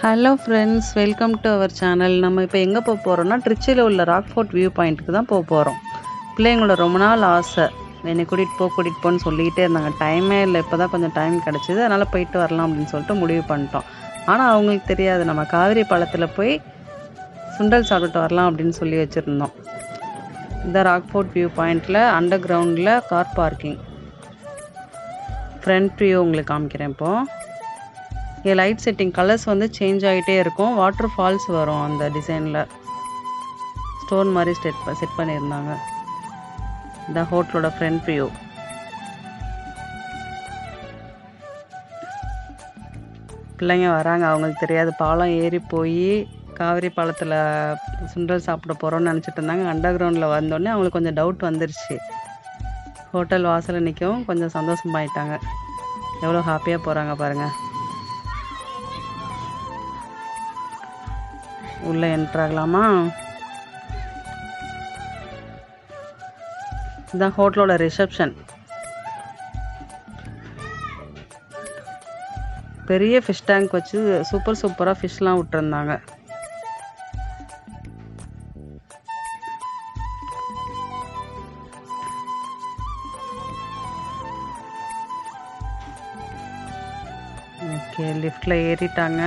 Hello friends, welcome to our channel. நம்ம இப்போ எங்கே போகிறோம்னா, ட்ரிச்சியில் உள்ள ராக்ஃபோர்ட் வியூ பாயிண்ட்டுக்கு தான் போகிறோம். பிள்ளைங்களோட ரொம்ப நாள் ஆசை, என்னை கூட்டிகிட்டு போன்னு சொல்லிக்கிட்டே இருந்தாங்க. டைமே இல்லை, இப்போ தான் கொஞ்சம் டைம் கிடச்சிது, அதனால் போயிட்டு வரலாம் அப்படின்னு சொல்லிட்டு முடிவு பண்ணிட்டோம். ஆனால் அவங்களுக்கு தெரியாது, நம்ம காவிரி பாலத்தில் போய் சுண்டல் சாப்பிட்டு வரலாம் அப்படின்னு சொல்லி வச்சுருந்தோம். இந்த ராக்ஃபோர்ட் வியூ பாயிண்ட்டில் அண்டர் கிரவுண்டில் கார் பார்க்கிங். ஃப்ரண்ட் வியூ உங்களுக்கு காமிக்கிறேன் இப்போது. இங்கே லைட் செட்டிங் கலர்ஸ் வந்து சேஞ்ச் ஆகிட்டே இருக்கும். வாட்டர் ஃபால்ஸ் வரும் அந்த டிசைனில். ஸ்டோன் மாதிரி செட் பண்ணியிருந்தாங்க. இந்த ஹோட்டலோட ஃப்ரண்ட் வியூ. பிள்ளைங்க வராங்க, அவங்களுக்கு தெரியாது. பாலம் ஏறி போய் காவிரி பாலத்தில் சுண்டல் சாப்பிட போகிறோன்னு நினச்சிட்டு இருந்தாங்க. அண்டர் கிரவுண்டில் வந்தோடனே அவங்களுக்கு கொஞ்சம் டவுட் வந்துருச்சு. ஹோட்டல் வாசலில் நிற்கவும் கொஞ்சம் சந்தோஷமாயிட்டாங்க. எவ்வளோ ஹாப்பியாக போகிறாங்க பாருங்கள். உள்ளே என்ட்ராகலாமா? இதுதான் ஹோட்டலோட ரிசப்ஷன். பெரிய ஃபிஷ் டேங்க் வச்சு சூப்பராக ஃபிஷ்லாம் விட்டுருந்தாங்க. ஓகே, லிஃப்டில் ஏறிட்டாங்க.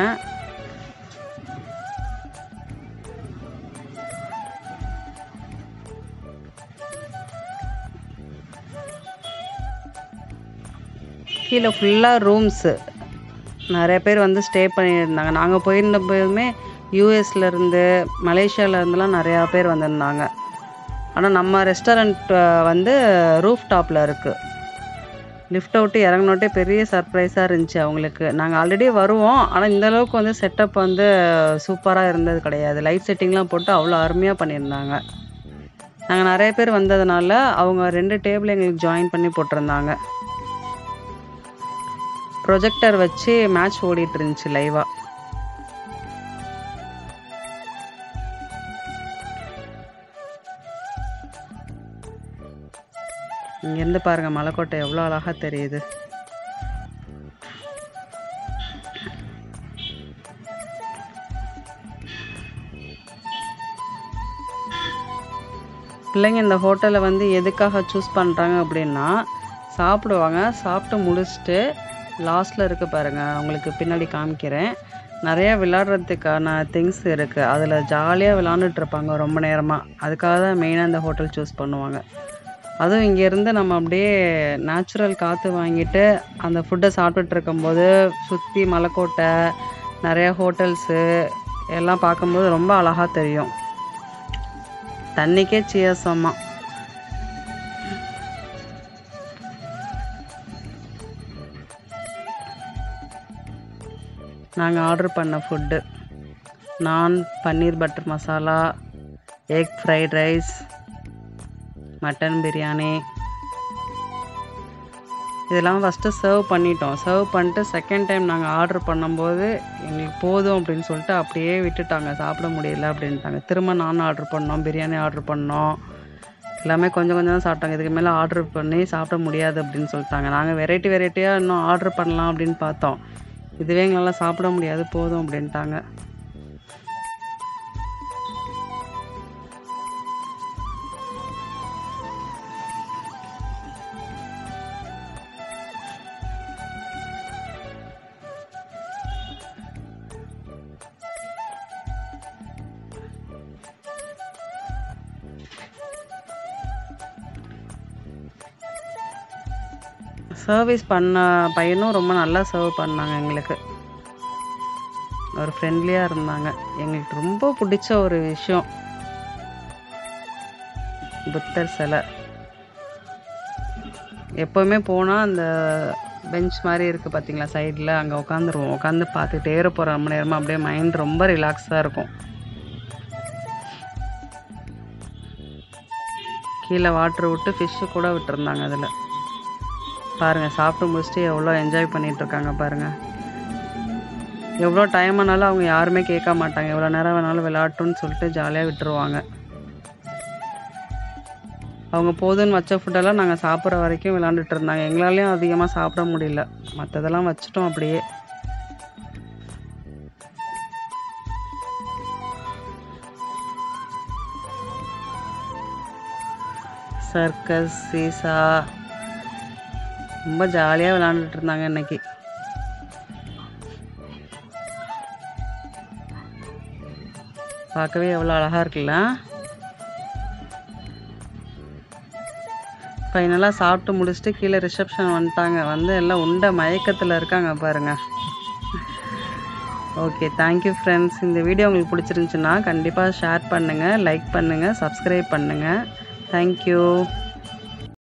கீழே ஃபுல்லாக ரூம்ஸு. நிறைய பேர் வந்து ஸ்டே பண்ணியிருந்தாங்க. நாங்கள் போயிருந்த போதுமே யூஎஸ்லேருந்து மலேசியாவிலேருந்துலாம் நிறையா பேர் வந்திருந்தாங்க. ஆனால் நம்ம ரெஸ்டாரண்ட் வந்து ரூஃப் டாப்பில் இருக்குது. லிஃப்ட்டை விட்டு இறங்கினோட்டே பெரிய சர்ப்ரைஸாக இருந்துச்சு அவங்களுக்கு. நாங்கள் ஆல்ரெடி வருவோம், ஆனால் இந்தளவுக்கு வந்து செட்டப் வந்து சூப்பராக இருந்தது கிடையாது. லைட் செட்டிங்லாம் போட்டு அவ்வளோ அருமையாக பண்ணியிருந்தாங்க. நாங்கள் நிறைய பேர் வந்ததுனால அவங்க 2 டேபிள் எங்களுக்கு ஜாயின் பண்ணி போட்டிருந்தாங்க. ப்ரொஜெக்டர் வச்சு மேட்ச் ஓடிட்டு இருந்துச்சு லைவா. இங்கேருந்து பாருங்க, மலைக்கோட்டை எவ்வளோ அழகா தெரியுது. பிள்ளைங்க இந்த ஹோட்டலை வந்து எதுக்காக சூஸ் பண்ணுறாங்க அப்படின்னா, சாப்பிடுவாங்க. சாப்பிட்டு முடிச்சுட்டு லாஸ்ட்டில் இருக்குது பாருங்கள், உங்களுக்கு பின்னாடி காமிக்கிறேன். நிறையா விளையாடுறதுக்கான திங்ஸ் இருக்குது. அதில் ஜாலியாக விளாண்டுட்ருப்பாங்க ரொம்ப நேரமாக. அதுக்காக தான் மெயினாக இந்த ஹோட்டல் சூஸ் பண்ணுவாங்க. அதுவும் இங்கேருந்து நம்ம அப்படியே நேச்சுரல் காற்று வாங்கிட்டு அந்த ஃபுட்டை சாப்பிட்டுட்டு இருக்கும்போது சுற்றி மலைக்கோட்டை, நிறையா ஹோட்டல்ஸு எல்லாம் பார்க்கும்போது ரொம்ப அழகாக தெரியும். தண்ணிக்கே சியர்ஸம்மா. நாங்கள் ஆர்டர் பண்ண ஃபுட்டு நான், paneer butter masala, egg fried rice, mutton biryani. இதெல்லாம் ஃபஸ்ட்டு சர்வ் பண்ணிட்டோம். சர்வ் பண்ணிட்டு செகண்ட் டைம் நாங்கள் ஆர்டர் பண்ணும்போது எங்களுக்கு போதும் அப்படின்னு சொல்லிட்டு அப்படியே விட்டுட்டாங்க. சாப்பிட முடியல அப்படின்ட்டாங்க. திரும்ப நான் ஆர்டர் பண்ணோம், பிரியாணி ஆர்டர் பண்ணோம். எல்லாமே கொஞ்சம் தான் சாப்பிட்டாங்க. இதுக்கு மேலே ஆர்டர் பண்ணி சாப்பிட முடியாது அப்படின்னு சொல்லிட்டாங்க. நாங்கள் வெரைட்டியாக இன்னும் ஆர்டர் பண்ணலாம் அப்படின்னு பார்த்தோம். இதுவே எங்களால் சாப்பிட முடியாது, போதும் அப்படின்ட்டாங்க. சர்வீஸ் பண்ண பையனும் ரொம்ப நல்லா சர்வ் பண்ணாங்க. எங்களுக்கு ஒரு ஃப்ரெண்ட்லியாக இருந்தாங்க. எங்களுக்கு ரொம்ப பிடிச்ச ஒரு விஷயம் புத்தர் சிலை. எப்போவுமே போனால் அந்த பெஞ்ச் மாதிரி இருக்குது பார்த்தீங்களா சைடில், அங்கே உட்காந்துருவோம். உட்காந்து பார்த்துக்கிட்டே இருப்போம் ரொம்ப நேரமாக. அப்படியே மைண்ட் ரொம்ப ரிலாக்ஸாக இருக்கும். கீழே வாட்டர் விட்டு ஃபிஷ்ஷு கூட விட்டுருந்தாங்க. அதில் பாருங்கள், சாப்பிட்டு முடிச்சுட்டு எவ்வளோ என்ஜாய் பண்ணிகிட்ருக்காங்க பாருங்கள். எவ்வளோ டைம் ஆனாலும் அவங்க யாருமே கேட்க மாட்டாங்க. எவ்வளோ நேரம் வேணாலும் விளையாட்டுன்னு சொல்லிட்டு ஜாலியாக விட்டுருவாங்க. அவங்க போதுன்னு வச்ச ஃபுட்டெல்லாம் நாங்கள் சாப்பிட்ற வரைக்கும் விளாண்டுட்டு இருந்தாங்க. எங்களாலேயும் அதிகமாக சாப்பிட முடியல. மற்றதெல்லாம் வச்சுட்டோம் அப்படியே. சர்க்கஸ், சீசா ரொம்ப ஜாலியாக விளாண்டுட்டு இருந்தாங்க இன்னைக்கு. பார்க்கவே எவ்வளோ அழகாக இருக்குல்ல. ஃபைனலாக சாப்பிட்டு முடிச்சுட்டு கீழே ரிசப்ஷன் வந்துட்டாங்க. வந்து எல்லாம் உண்ட மயக்கத்தில் இருக்காங்க பாருங்கள். Okay, thank you friends. இந்த வீடியோ உங்களுக்கு பிடிச்சிருந்துச்சுன்னா கண்டிப்பாக ஷேர் பண்ணுங்கள், லைக் பண்ணுங்கள், சப்ஸ்கிரைப் பண்ணுங்கள். தேங்க்யூ.